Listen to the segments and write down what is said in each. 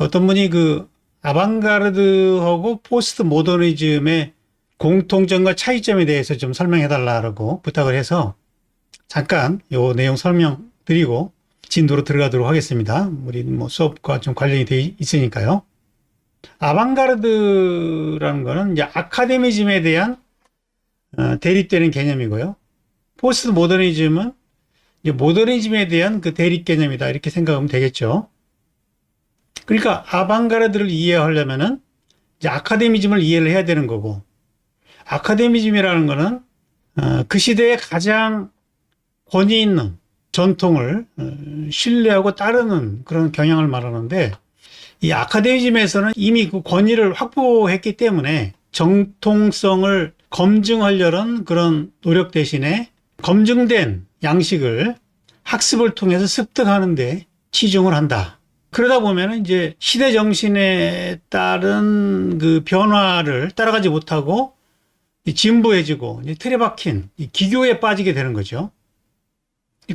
어떤 분이 그 아방가르드하고 포스트 모더니즘의 공통점과 차이점에 대해서 좀 설명해 달라고 부탁을 해서 잠깐 요 내용 설명드리고 진도로 들어가도록 하겠습니다. 우리 뭐 수업과 좀 관련이 돼 있으니까요. 아방가르드라는 거는 이제 아카데미즘에 대한 대립되는 개념이고요. 포스트 모더니즘은 이제 모더니즘에 대한 그 대립 개념이다. 이렇게 생각하면 되겠죠. 그러니까 아방가르드를 이해하려면은 이제 아카데미즘을 이해를 해야 되는 거고, 아카데미즘이라는 거는 그 시대에 가장 권위 있는 전통을 신뢰하고 따르는 그런 경향을 말하는데, 이 아카데미즘에서는 이미 그 권위를 확보했기 때문에 정통성을 검증하려는 그런 노력 대신에 검증된 양식을 학습을 통해서 습득하는 데 치중을 한다. 그러다 보면 이제 시대 정신에 따른 그 변화를 따라가지 못하고 진부해지고 틀에 박힌 기교에 빠지게 되는 거죠.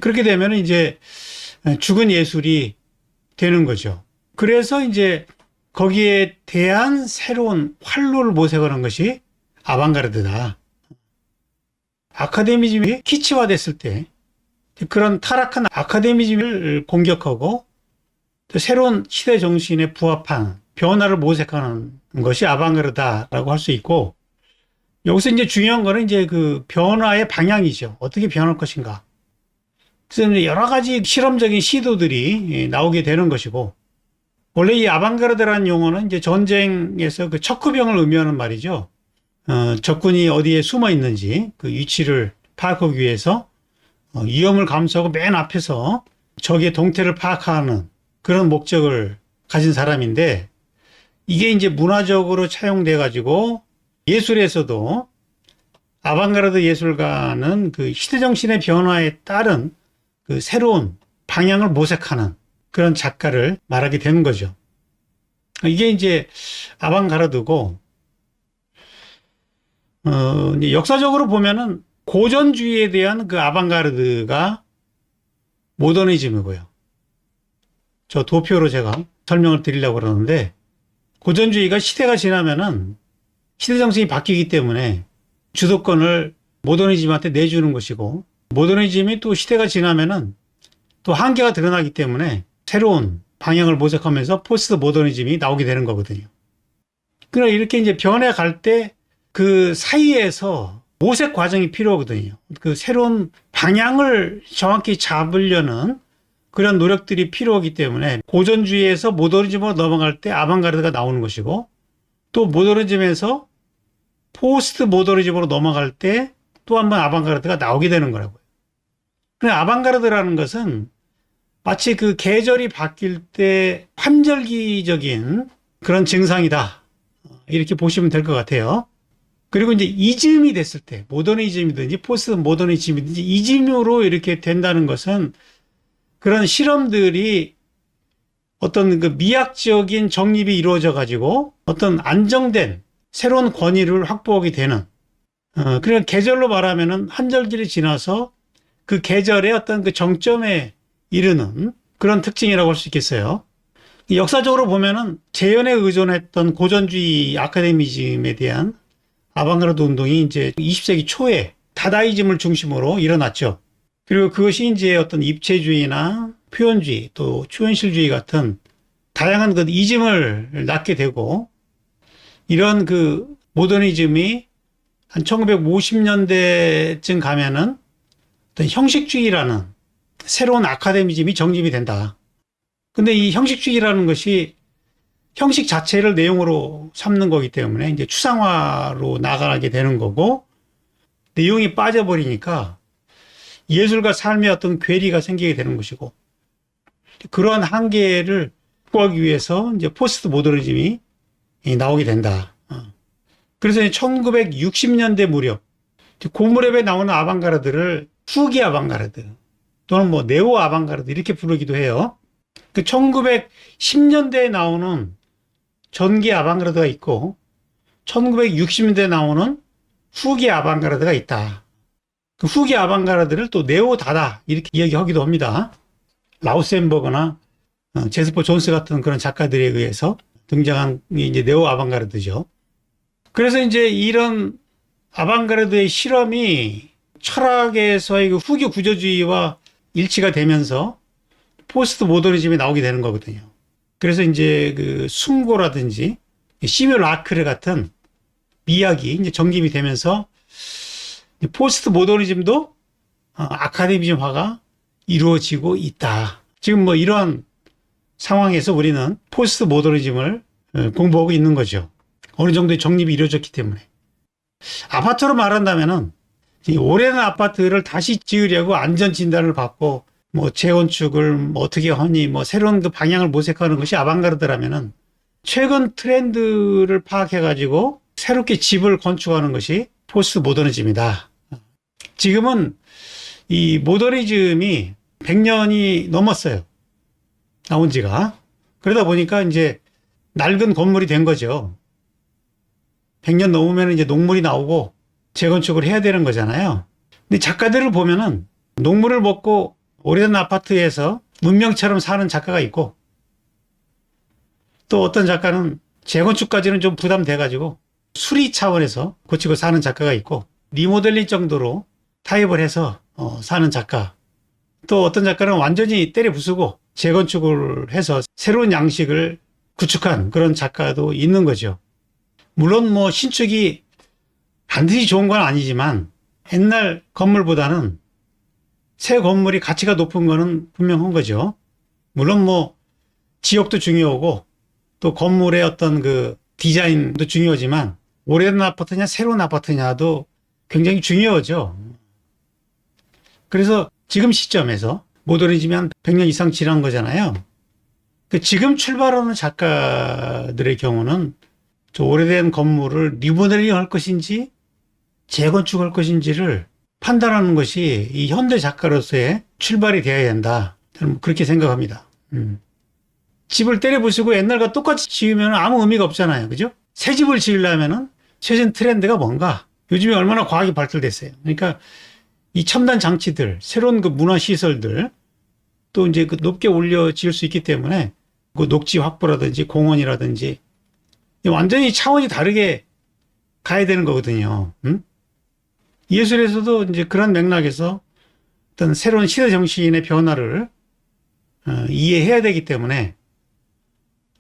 그렇게 되면 이제 죽은 예술이 되는 거죠. 그래서 이제 거기에 대한 새로운 활로를 모색하는 것이 아방가르드다. 아카데미즘이 키치화됐을 때 그런 타락한 아카데미즘을 공격하고 또 새로운 시대 정신에 부합한 변화를 모색하는 것이 아방가르다라고 할 수 있고, 여기서 이제 중요한 거는 이제 그 변화의 방향이죠. 어떻게 변할 것인가. 그래서 여러 가지 실험적인 시도들이 나오게 되는 것이고, 원래 이 아방가르드라는 용어는 이제 전쟁에서 그 척후병을 의미하는 말이죠. 적군이 어디에 숨어 있는지 그 위치를 파악하기 위해서 위험을 감수하고 맨 앞에서 적의 동태를 파악하는 그런 목적을 가진 사람인데, 이게 이제 문화적으로 차용돼 가지고 예술에서도 아방가르드 예술가는 그 시대 정신의 변화에 따른 그 새로운 방향을 모색하는 그런 작가를 말하게 되는 거죠. 이게 이제 아방가르드고, 이제 역사적으로 보면은 고전주의에 대한 그 아방가르드가 모더니즘이고요. 저 도표로 제가 설명을 드리려고 그러는데, 고전주의가 시대가 지나면은 시대 정신이 바뀌기 때문에 주도권을 모더니즘한테 내주는 것이고, 모더니즘이 또 시대가 지나면은 또 한계가 드러나기 때문에 새로운 방향을 모색하면서 포스트 모더니즘이 나오게 되는 거거든요. 그러나 이렇게 이제 변해갈 때 그 사이에서 모색 과정이 필요하거든요. 그 새로운 방향을 정확히 잡으려는 그런 노력들이 필요하기 때문에 고전주의에서 모더니즘으로 넘어갈 때 아방가르드가 나오는 것이고, 또 모더니즘에서 포스트 모더니즘으로 넘어갈 때 또 한 번 아방가르드가 나오게 되는 거라고요. 그런데 아방가르드라는 것은 마치 그 계절이 바뀔 때 환절기적인 그런 증상이다. 이렇게 보시면 될 것 같아요. 그리고 이제 이즘이 됐을 때, 모더니즘이든지 포스트 모더니즘이든지 이즘으로 이렇게 된다는 것은 그런 실험들이 어떤 그 미학적인 정립이 이루어져 가지고 어떤 안정된 새로운 권위를 확보하게 되는, 그러니까 계절로 말하면은 한절기를 지나서 그 계절의 어떤 그 정점에 이르는 그런 특징이라고 할 수 있겠어요. 역사적으로 보면은 재현에 의존했던 고전주의 아카데미즘에 대한 아방가르드 운동이 이제 20세기 초에 다다이즘을 중심으로 일어났죠. 그리고 그것이 이제 어떤 입체주의나 표현주의 또 초현실주의 같은 다양한 그 이즘을 낳게 되고, 이런 그 모더니즘이 한 1950년대쯤 가면은 어떤 형식주의라는 새로운 아카데미즘이 정립이 된다. 근데 이 형식주의라는 것이 형식 자체를 내용으로 삼는 거기 때문에 이제 추상화로 나가게 되는 거고, 내용이 빠져버리니까 예술과 삶의 어떤 괴리가 생기게 되는 것이고, 그러한 한계를 극복하기 위해서 이제 포스트 모더니즘이 나오게 된다. 그래서 1960년대 무렵 고무랩에 나오는 아방가르드를 후기 아방가르드 또는 뭐 네오 아방가르드 이렇게 부르기도 해요. 그 1910년대에 나오는 전기 아방가르드가 있고 1960년대에 나오는 후기 아방가르드가 있다. 그 후기 아방가르드를 또 네오 다다 이렇게 이야기하기도 합니다. 라우센버그나 제스퍼 존스 같은 그런 작가들에 의해서 등장한 게 이제 네오 아방가르드죠. 그래서 이제 이런 아방가르드의 실험이 철학에서의 그 후기 구조주의와 일치가 되면서 포스트 모더니즘이 나오게 되는 거거든요. 그래서 이제 그 숭고라든지 시뮬라크르 같은 미학이 이제 정립이 되면서 포스트 모더니즘도 아카데미즘화가 이루어지고 있다. 지금 뭐 이러한 상황에서 우리는 포스트 모더니즘을 공부하고 있는 거죠. 어느 정도의 정립이 이루어졌기 때문에. 아파트로 말한다면은 이 오래된 아파트를 다시 지으려고 안전 진단을 받고 뭐 재건축을 뭐 어떻게 하니 뭐 새로운 그 방향을 모색하는 것이 아방가르드라면은 최근 트렌드를 파악해 가지고 새롭게 집을 건축하는 것이 포스트 모더니즘이다. 지금은 이 모더니즘이 100년이 넘었어요. 나온 지가. 그러다 보니까 이제 낡은 건물이 된 거죠. 100년 넘으면 이제 녹물이 나오고 재건축을 해야 되는 거잖아요. 근데 작가들을 보면은 녹물을 먹고 오래된 아파트에서 문명처럼 사는 작가가 있고 또 어떤 작가는 재건축까지는 좀 부담돼가지고 수리 차원에서 고치고 사는 작가가 있고 리모델링 정도로 타입을 해서 사는 작가, 또 어떤 작가는 완전히 때려 부수고 재건축을 해서 새로운 양식을 구축한 그런 작가도 있는 거죠. 물론 뭐 신축이 반드시 좋은 건 아니지만 옛날 건물보다는 새 건물이 가치가 높은 거는 분명한 거죠. 물론 뭐 지역도 중요하고 또 건물의 어떤 그 디자인도 중요하지만 오래된 아파트냐 새로운 아파트냐도 굉장히 중요하죠. 그래서 지금 시점에서 모더니즘이 한 100년 이상 지난 거잖아요. 지금 출발하는 작가들의 경우는 저 오래된 건물을 리모델링 할 것인지 재건축할 것인지를 판단하는 것이 이 현대 작가로서의 출발이 되어야 된다. 저는 그렇게 생각합니다. 집을 때려 부수고 옛날과 똑같이 지으면 아무 의미가 없잖아요. 그죠? 새 집을 지으려면은 최신 트렌드가 뭔가? 요즘에 얼마나 과학이 발달됐어요. 그러니까 이 첨단 장치들, 새로운 그 문화 시설들, 또 이제 그 높게 올려 지을 수 있기 때문에 그 녹지 확보라든지 공원이라든지 완전히 차원이 다르게 가야 되는 거거든요. 예술에서도 이제 그런 맥락에서 어떤 새로운 시대 정신의 변화를 이해해야 되기 때문에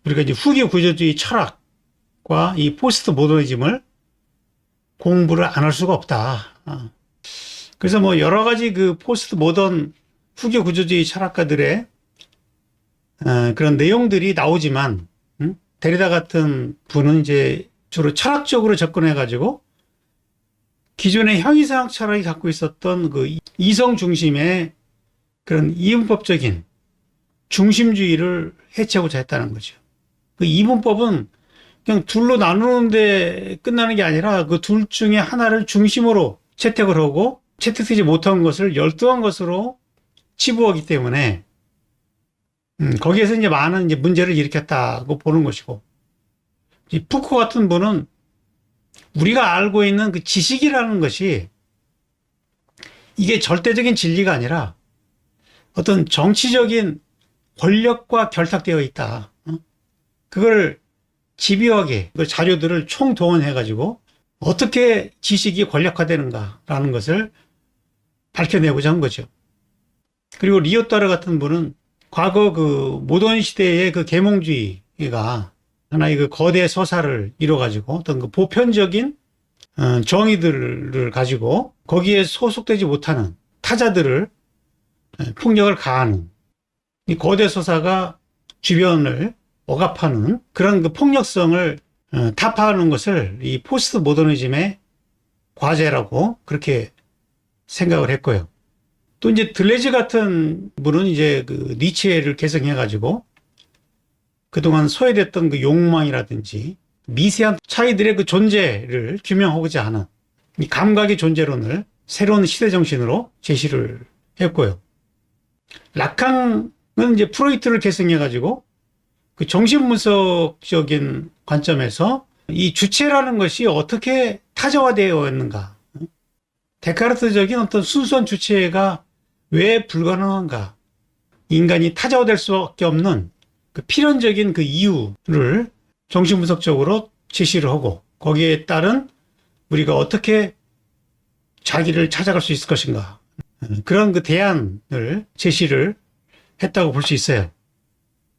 우리가 이제 후기 구조주의 철학과 이 포스트 모더니즘을 공부를 안 할 수가 없다. 그래서 뭐 여러 가지 그 포스트 모던 후기 구조주의 철학가들의 그런 내용들이 나오지만 데리다 같은 분은 이제 주로 철학적으로 접근해가지고 기존의 형이상학 철학이 갖고 있었던 그 이성 중심의 그런 이분법적인 중심주의를 해체하고자 했다는 거죠. 그 이분법은 그냥 둘로 나누는데 끝나는 게 아니라 그 둘 중에 하나를 중심으로 채택을 하고 채택되지 못한 것을 열등한 것으로 치부하기 때문에 거기에서 이제 많은 이제 문제를 일으켰다고 보는 것이고, 이 푸코 같은 분은 우리가 알고 있는 그 지식이라는 것이 이게 절대적인 진리가 아니라 어떤 정치적인 권력과 결탁되어 있다. 그걸 집요하게 그 자료들을 총동원해가지고 어떻게 지식이 권력화되는가라는 것을 밝혀내고자 한 거죠. 그리고 리오따르 같은 분은 과거 그 모던 시대의 그 계몽주의가 하나의 그 거대 서사를 이뤄가지고 어떤 그 보편적인 정의들을 가지고 거기에 소속되지 못하는 타자들을 폭력을 가하는 이 거대 서사가 주변을 억압하는 그런 그 폭력성을 타파하는 것을 이 포스트 모더니즘의 과제라고 그렇게 생각을 했고요. 또 이제 들레즈 같은 분은 이제 그 니체를 개성해가지고 그동안 소외됐던 그 욕망이라든지 미세한 차이들의 그 존재를 규명하고자 하는 이 감각의 존재론을 새로운 시대 정신으로 제시를 했고요. 라캉은 이제 프로이트를 계승해가지고 그 정신분석적인 관점에서 이 주체라는 것이 어떻게 타자화되어 있는가, 데카르트적인 어떤 순수한 주체가 왜 불가능한가, 인간이 타자화될 수밖에 없는 그 필연적인 그 이유를 정신분석적으로 제시를 하고 거기에 따른 우리가 어떻게 자기를 찾아갈 수 있을 것인가 그런 그 대안을 제시를 했다고 볼 수 있어요.